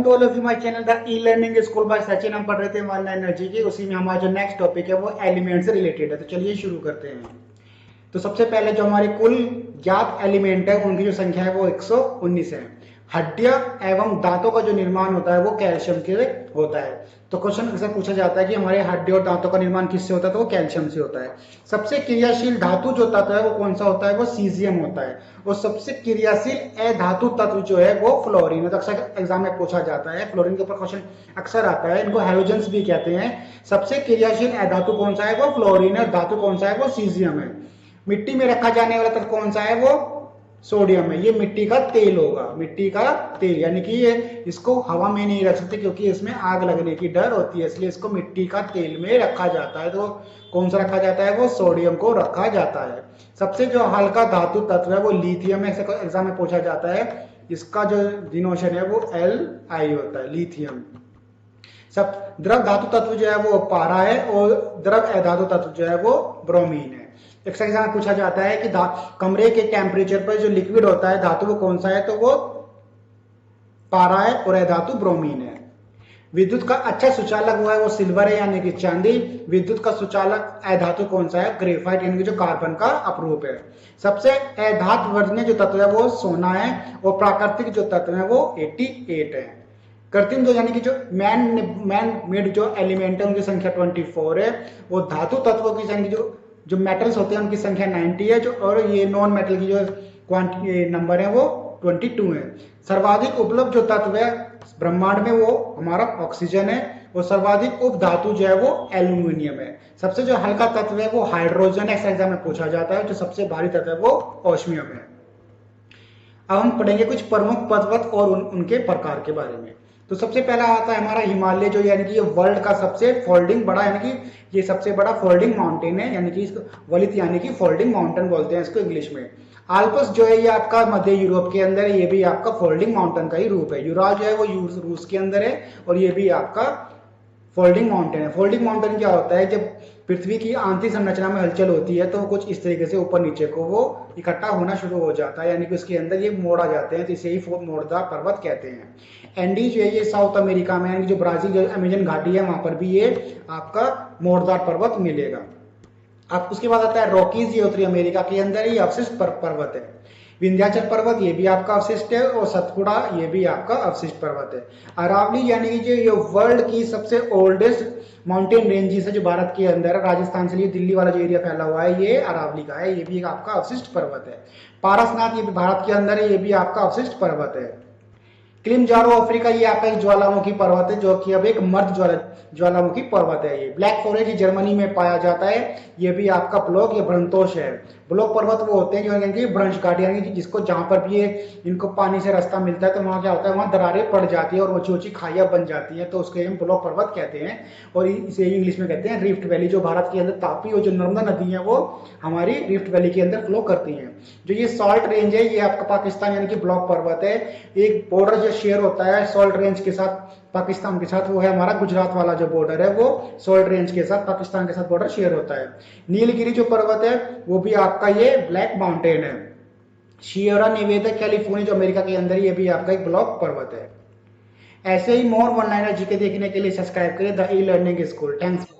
To all of you my channel the e learning school by Sachin. हम पढ़ रहे थे वन एनर्जी की, उसी में हमारा जो नेक्स्ट टॉपिक है वो एलिमेंट से रिलेटेड है। तो चलिए शुरू करते हैं। तो सबसे पहले जो हमारी कुल ज्ञात एलिमेंट है उनकी जो संख्या है वो 119 है। हड्डियां एवं दांतों का जो निर्माण होता है वो कैल्शियम से होता है। तो क्वेश्चन अक्सर पूछा जाता है कि हमारे हड्डियों और दांतों का निर्माण किससे होता है, तो वो कैल्शियम से होता है। सबसे क्रियाशील धातु जो तत्व है वो कौन सा होता है, वो सीजियम होता है। और सबसे क्रियाशील अधातु तत्व जो है वो फ्लोरीन है। तो अक्सर एग्जाम में पूछा जाता है, फ्लोरीन के ऊपर क्वेश्चन अक्सर आता है। इनको हैलोजेंस भी कहते हैं। सबसे क्रियाशील अधातु कौन सा है, वो फ्लोरीन है। धातु कौन सा है, वो सीजियम है। मिट्टी में रखा जाने वाला तत्व कौन सा है, वो सोडियम है। ये मिट्टी का तेल होगा, मिट्टी का तेल, यानी कि ये इसको हवा में नहीं रख सकते क्योंकि इसमें आग लगने की डर होती है, इसलिए इसको मिट्टी का तेल में रखा जाता है। तो कौन सा रखा जाता है, वो सोडियम को रखा जाता है। सबसे जो हल्का धातु तत्व है वो लिथियम है। एग्जाम में पूछा जाता है, इसका जो डिनोशन है वो Li होता है, लिथियम। सब द्रव धातु तत्व जो है वो पारा है और द्रव अधातु तत्व जो है वो ब्रोमीन है। एग्जाम पूछा जाता है कि कमरे के टेम्परेचर पर जो लिक्विड होता है धातु वो कौन सा है, तो वो पारा है और अधातु ब्रोमीन है। विद्युत का अच्छा सुचालक वो है वो सिल्वर है, यानी कि चांदी। विद्युत का सुचालक अधातु कौन सा है, ग्रेफाइट, यानी कि जो कार्बन का अपरूप है। सबसे अधात वर्णीय जो तत्व है वो सोना है और प्राकृतिक जो तत्व है वो 88 है। कृत्रिम जो यानी कि जो मैन मेड जो एलिमेंट है उनकी संख्या 24 है। वो धातु तत्वों की संख्या जो मेटल्स होते हैं उनकी संख्या 90 है। जो और ये नॉन मेटल की जो क्वांटिटी नंबर है वो 22 है। सर्वाधिक उपलब्ध जो तत्व है ब्रह्मांड में वो हमारा ऑक्सीजन है और सर्वाधिक उप धातु जो है वो एल्यूमिनियम है। सबसे जो हल्का तत्व है वो हाइड्रोजन है। एग्जाम में पूछा जाता है। जो सबसे भारी तत्व है वो ऑस्मियम है। अब हम पढ़ेंगे कुछ प्रमुख पर्वत और उनके प्रकार के बारे में। तो सबसे पहला आता है हमारा हिमालय, जो यानी कि ये वर्ल्ड का सबसे फोल्डिंग बड़ा, यानी कि ये सबसे बड़ा फोल्डिंग माउंटेन है, यानी कि इसको वलित यानी कि फोल्डिंग माउंटेन बोलते हैं इसको इंग्लिश में। आल्प्स जो है ये आपका मध्य यूरोप के अंदर है, ये भी आपका फोल्डिंग माउंटेन का ही रूप है। यूराल जो है वो रूस के अंदर है और ये भी आपका फोल्डिंग माउंटेन है। फोल्डिंग माउंटेन क्या होता है, जब पृथ्वी की आंतरिक संरचना में हलचल होती है तो वो कुछ इस तरीके से ऊपर नीचे को वो इकट्ठा होना शुरू हो जाता है, यानी कि उसके अंदर ये मोड़ आ जाते हैं, तो इसे ही मोड़दार पर्वत कहते हैं। एंडीज जो है ये साउथ अमेरिका में, यानी जो ब्राजील जो अमेजन घाटी है वहां पर भी ये आपका मोड़दार पर्वत मिलेगा। अब उसके बाद आता है रॉकीज, ये उत्तरी अमेरिका के अंदर ही अवशिष्ट पर्वत है। विंध्याचल पर्वत ये भी आपका अवशिष्ट है और सतपुड़ा ये भी आपका अवशिष्ट पर्वत है। अरावली यानी कि ये वर्ल्ड की सबसे ओल्डेस्ट माउंटेन रेंजेस है जो भारत के अंदर है। राजस्थान से लिए दिल्ली वाला जो एरिया फैला हुआ है ये अरावली का है, ये भी आपका अवशिष्ट पर्वत है। पारसनाथ ये भी भारत के अंदर है, ये भी आपका अवशिष्ट पर्वत है। किलिमंजारो अफ्रीका ये आपका एक ज्वालामुखी पर्वत है जो कि अब एक मर्द ज्वालामुखी पर्वत है। ये ब्लैक फॉरेस्ट जर्मनी में पाया जाता है, ये भी आपका ब्लॉक या भ्रंतोष है। ब्लॉक पर्वत वो होते हैं जो यानी कि भ्रंश घाटी, यानी कि जिसको जहां पर भी इनको पानी से रास्ता मिलता है तो वहां क्या होता है, वहां दरारें पड़ जाती है और ऊंची ऊंची खाइयां बन जाती है, तो उसके हम ब्लॉक पर्वत कहते हैं। और इसे इंग्लिश में कहते हैं रिफ्ट वैली। जो भारत के अंदर तापी और जो नर्मदा नदी है वो हमारी रिफ्ट वैली के अंदर फ्लो करती है। जो ये सॉल्ट रेंज है ये आपका पाकिस्तान यानी कि ब्लॉक पर्वत है। एक बॉर्डर जो शेयर होता है सॉल्ट रेंज के साथ पाकिस्तान के साथ, वो है हमारा गुजरात वाला जो बॉर्डर है वो सॉल्ट रेंज के साथ पाकिस्तान के साथ बॉर्डर शेयर होता है। नीलगिरी जो पर्वत है वो भी आपका ये ब्लैक माउंटेन है। शियरा नेवादा कैलिफोर्निया जो अमेरिका के अंदर, ये भी आपका एक ब्लॉक पर्वत है। ऐसे ही मोर वन लाइनर जीके देखने के लिए सब्सक्राइब करें the e learning school. Thanks.